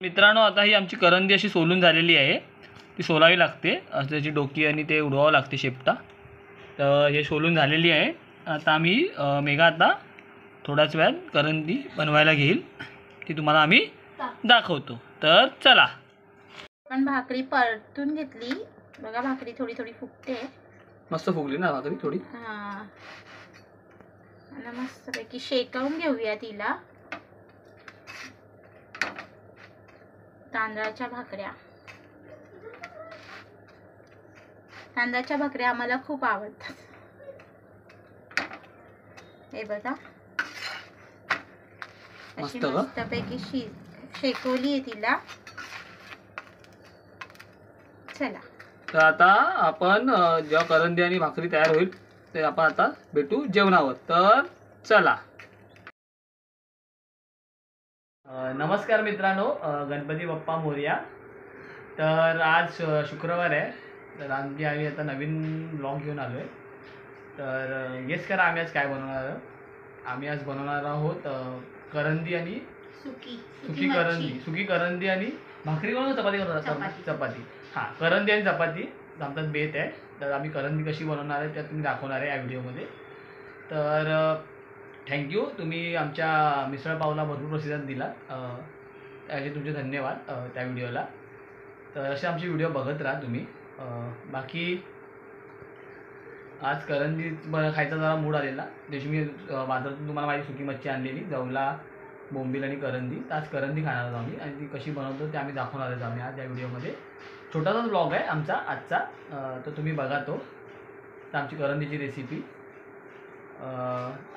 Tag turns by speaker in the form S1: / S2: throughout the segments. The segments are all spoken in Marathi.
S1: मित्रांनो, आता ही आमची करंदी अशी सोलून झालेली आहे. ती सोलावी लागते, त्याची डोकी आणि ते उडवावं लागते शेपटा. तर हे सोलून झालेली आहे. आता आम्ही मेघा आता थोड्याच वेळात करंदी बनवायला घेईल, ती तुम्हाला आम्ही दाखवतो. तर चला.
S2: पण भाकरी परतून घेतली बघा, भाकरी थोडी थोडी फुगते.
S1: मस्त फुगली ना भाकरी थोडी.
S2: हां, आणि मस्तपैकी शेकवून घेऊया तिला. तांदळाच्या भाकऱ्या आम्हाला खूप आवडतात. हे बघा, अशी मस्तपैकी शेकवली आहे तिला. चला,
S1: तर आता आपण जेव्हा करंदी आणि भाकरी तयार होईल ते आपण आता भेटू जेवणावर. तर चला. नमस्कार मित्रांनो, गणपती बाप्पा मोरया. तर आज शुक्रवार आहे, तर आम्ही आता नवीन ब्लॉग घेऊन आलो आहे. तर गेस करा आम्ही आज काय बनवणार आहोत. आम्ही आज बनवणार आहोत करंदी आणि सुकी करंदी आणि भाकरी बनवतो, चपाती बनवतो. चपाती, हां, करंदी आणि चपाती आमचा बेत आहे. तर आम्ही करंदी कशी बनवणार आहे त्या तुम्ही दाखवणार आहे या व्हिडिओमध्ये. तर थँक्यू, तुम्ही आमच्या मिसळपावला भरपूर प्रतिसाद दिला, त्याचे तुमचे धन्यवाद त्या व्हिडिओला. तर असे आमचे व्हिडिओ बघत राहा तुम्ही. बाकी आज करंदी खायचा जरा मूड आलेला, जशी मी बाजारातून तुम्हाला माझी सुकी मच्छी आणलेली, जवला, बोंबील आणि करंदी. तर आज करंदी खाणार आहोत आम्ही, आणि ती कशी बनवतो ते आम्ही दाखवणार आहोत आम्ही आज या व्हिडिओमध्ये. छोटासाच ब्लॉग आहे आमचा आजचा, तर तुम्ही बघा तो. तर आमची करंदीची रेसिपी.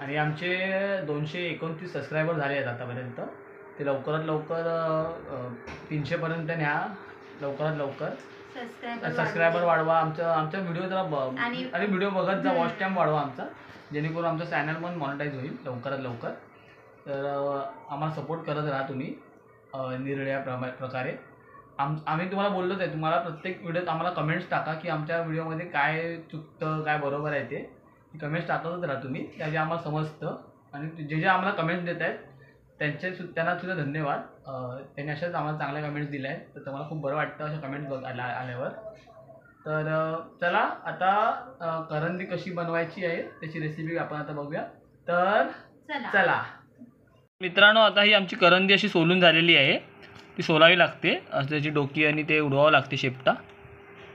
S1: आणि आमचे 229 सबस्क्रायबर झाले आहेत आतापर्यंत. ते लवकरात लवकर 300पर्यंत न्या. लवकरात लवकर सबस्क्रायबर वाढवा. आमचा व्हिडिओ जरा आणि व्हिडिओ बघत जा, वॉच टाईम वाढवा आमचा, जेणेकरून आमचं चॅनल पण मॉनिटाईज होईल लवकरात लवकर. तर आम्हाला सपोर्ट करत राहा तुम्ही निरळ्या प्रकारे. आम्ही तुम्हाला बोललोच आहे, तुम्हाला प्रत्येक व्हिडिओत आम्हाला कमेंट्स टाका की आमच्या व्हिडिओमध्ये काय चुकतं, काय बरोबर आहे ते कमेंट्स टाकतच राहा तुम्ही, त्याचे आम्हाला समजतं. आणि जे आम्हाला कमेंट्स देत आहेत त्यांना सुद्धा धन्यवाद. त्यांनी अशाच आम्हाला चांगल्या कमेंट्स दिल्या आहेत, तर तुम्हाला खूप बरं वाटतं अशा कमेंट्स आल्यावर. तर चला, आता करंदी कशी बनवायची आहे त्याची रेसिपी आपण आता बघूया. तर चला मित्रांनो, आता ही आमची करंदी अशी सोलून झालेली आहे. ती सोलावी लागते, त्याची डोकी आणि ते उडवावं लागते शेपटा.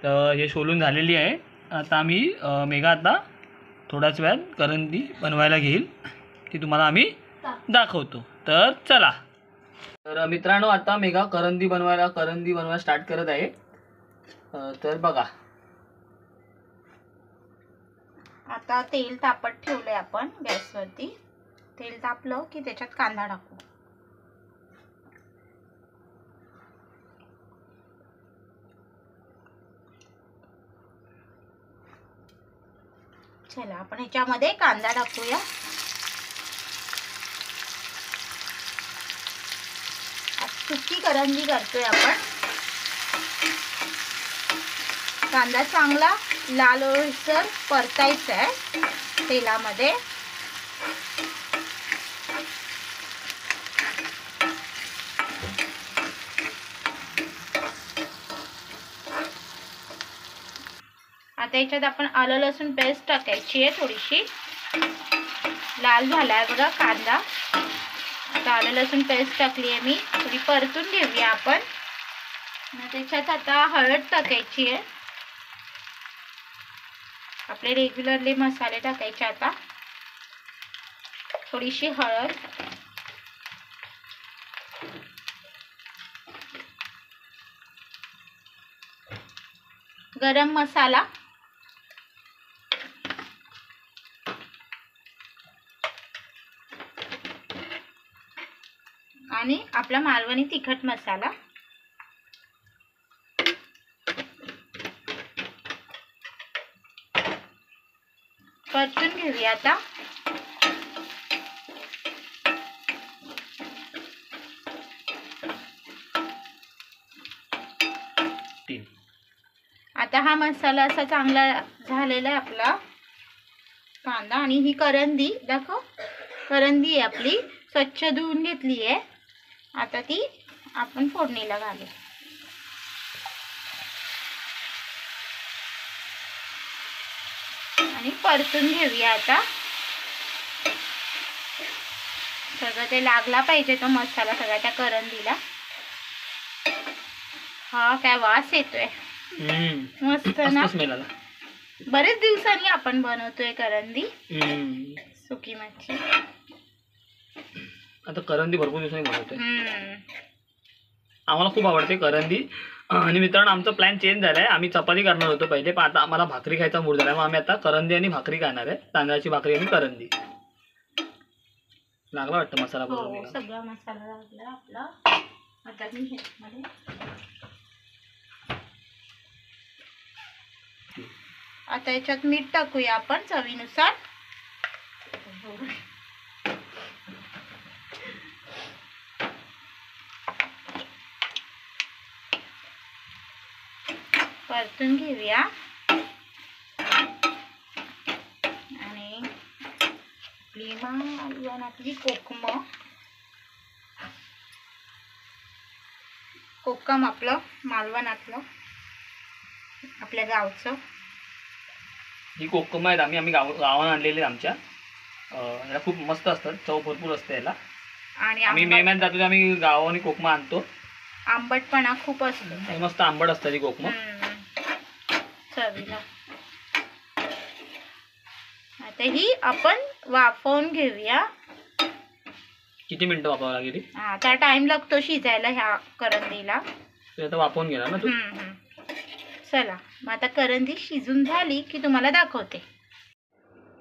S1: तर हे सोलून झालेली आहे. आता आम्ही मेघा आता थोड्याच वेळात करंदी बनवायला घेईल, ती तुम्हाला आम्ही दाखवतो. तर चला. तर मित्रांनो, आता मेघा करंदी बनवायला स्टार्ट करत आहे. तर बघा,
S2: आता तेल तापत ठेवलंय आपण गॅसवरती. तेल तापलं की त्याच्यात कांदा टाकू. चला, आपण ह्याच्यामध्ये कांदा टाकूया. सुकी करंदी करतोय आपण. कांदा चांगला लाल होईसर परतायचा आहे तेलामध्ये. आता याच्यात आपण आलं लसूण पेस्ट टाकायची आहे थोडीशी. लाल झालाय बघा कांदा. आता आलं लसूण पेस्ट टाकली आहे मी, थोडी परतून घेऊया आपण. त्याच्यात आता हळद टाकायची आहे. आपले रेग्युलरली मसाले टाकायचे. आता थोडीशी हळद, गरम मसाला, आणि आपला मालवणी तिखट मसाला. परतून घेऊया आता. आता हा मसाला असा चांगला झालेला आहे आपला कांदा. आणि ही करंदी दाखव, करंदी आहे आपली, स्वच्छ धुवून घेतली आहे. आता ती आपण फोडणीला घालू. आणि परतून घेऊया आता. सगळं ते लागला पाहिजे तो मसाला सगळा त्या करंदीला. हा काय वास येतोय, मस्त ना. बरेच दिवसांनी आपण बनवतोय करंदी, सुकी मच्छी.
S1: आता करंदी भरपूर दिवसांनी बनवतोय. आम्हाला खूप आवडते करंदी. आणि मित्रांनो, आमचा प्लॅन चेंज झालाय. आम्ही चपाती करणार होतो पहिले, पण आता आम्हाला भाकरी खायचा मूड झाला. मग आम्ही आता करंदी आणि भाकरी खाणार आहे. तांदळाची भाकरी आणि करंदी. लागला वाटतं मसाला बनवून.
S2: सगळा मसाला लागला आपला. आता मी ह्यामध्ये आता याच्यात मीठ टाकूया आपण चवीनुसार. परतून घेऊया. आणि आपली कोकम आपलं मालवणातलं आपल्या गावचं.
S1: ही कोकम आहेत आम्ही गावानं आणलेली आमच्या. याला खूप मस्त असतात, चव भरपूर असते याला. आणि आम्ही मे महिन्यात जातो, आम्ही गावाने कोकम आणतो.
S2: आंबटपणा खूप असतो,
S1: मस्त आंबट असतात ही कोकम
S2: चवीला. आता ही आपण वाफवून घेऊया.
S1: किती मिनिटं वापरावं लागेल?
S2: आता टाइम लागतो शिजायला ह्या करंदीला.
S1: आता वाफवून घेणार ना तू?
S2: चला मग आता करंदी शिजून झाली की तुम्हाला दाखवते.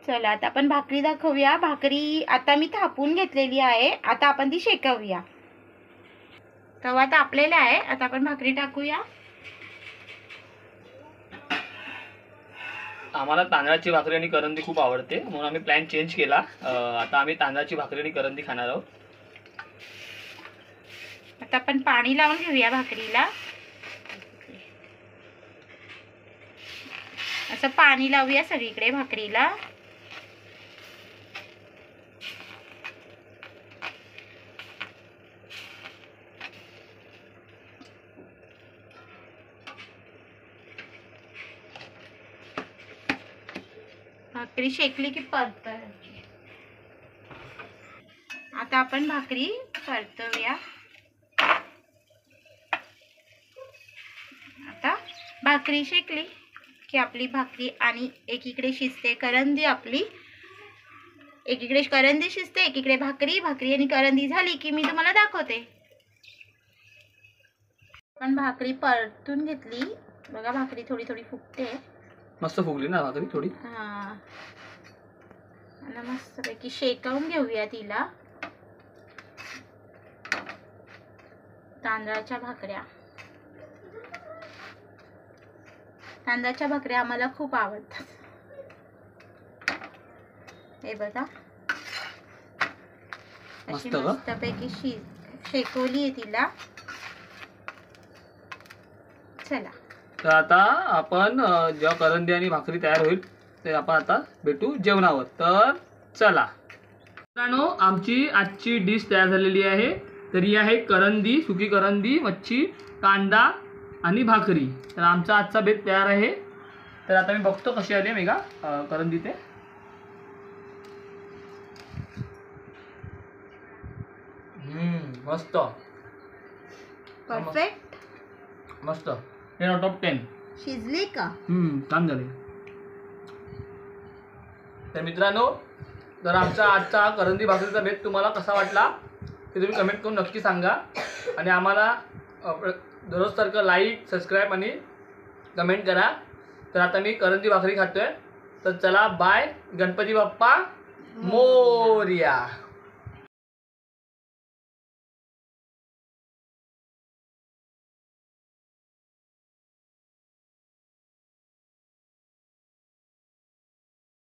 S2: चला आता आपण भाकरी दाखवूया. भाकरी आता मी थापून घेतलेली आहे. आता आपण ती शेकवूया. तवा तापलेला आहे. आता आपण भाकरी टाकूया.
S1: आम्हाला तांदळाची भाकरी आणि करंदी खूप आवडते, म्हणून आम्ही प्लॅन चेंज केला. आता आम्ही तांदळाची भाकरी आणि करंदी खाणार आहोत.
S2: आता आपण पाणी लावून घेऊया भाकरीला. असं पाणी लावूया सगळीकडे भाकरीला. भाकरी शेकली की परतायची. आता आपण भाकरी परतवूया. आता भाकरी शेकली की आपली भाकरी आणि एकीकडे शिजते करंदी आपली. एकीकडे करंदी शिजते, एकीकडे भाकरी. भाकरी आणि करंदी झाली की मी तुम्हाला दाखवते. पण भाकरी परतून घेतली बघा. भाकरी थोडी थोडी फुगते.
S1: मस्त फुगली ना भाकरी थोडी.
S2: मस्तपैकी शेकवून घेऊया तिला. तांदळाच्या भाकऱ्या आम्हाला खूप आवडतात. हे बघा अशी मस्तपैकी शेकवली आहे तिला. चला
S1: तर आता आपण जेव्हा करंदी आणि भाकरी तयार होईल ते आपण आता भेटू जेवणावर. तर चला मित्रांनो, आमची आजची डिश तयार झालेली आहे. तर ही आहे करंदी, सुकी करंदी, मच्छी, कांदा आणि भाकरी. तर आमचा आजचा बेत तयार आहे. तर आता मी बघतो कशी आली मेघा करंदी ते. मस्त,
S2: परफेक्ट,
S1: मस्त. 10 out of 10.
S2: शिजली का?
S1: छान झाली. तर मित्रांनो, तर आमचा आजचा करंदी भाकरीचा बेत तुम्हाला कसा वाटला ते तुम्ही कमेंट करून नक्की सांगा. आणि आम्हाला दररोजसारखं लाईक, सबस्क्राईब आणि कमेंट करा. तर आता मी करंदी भाकरी खातोय. तर चला बाय. गणपती बाप्पा मोरया.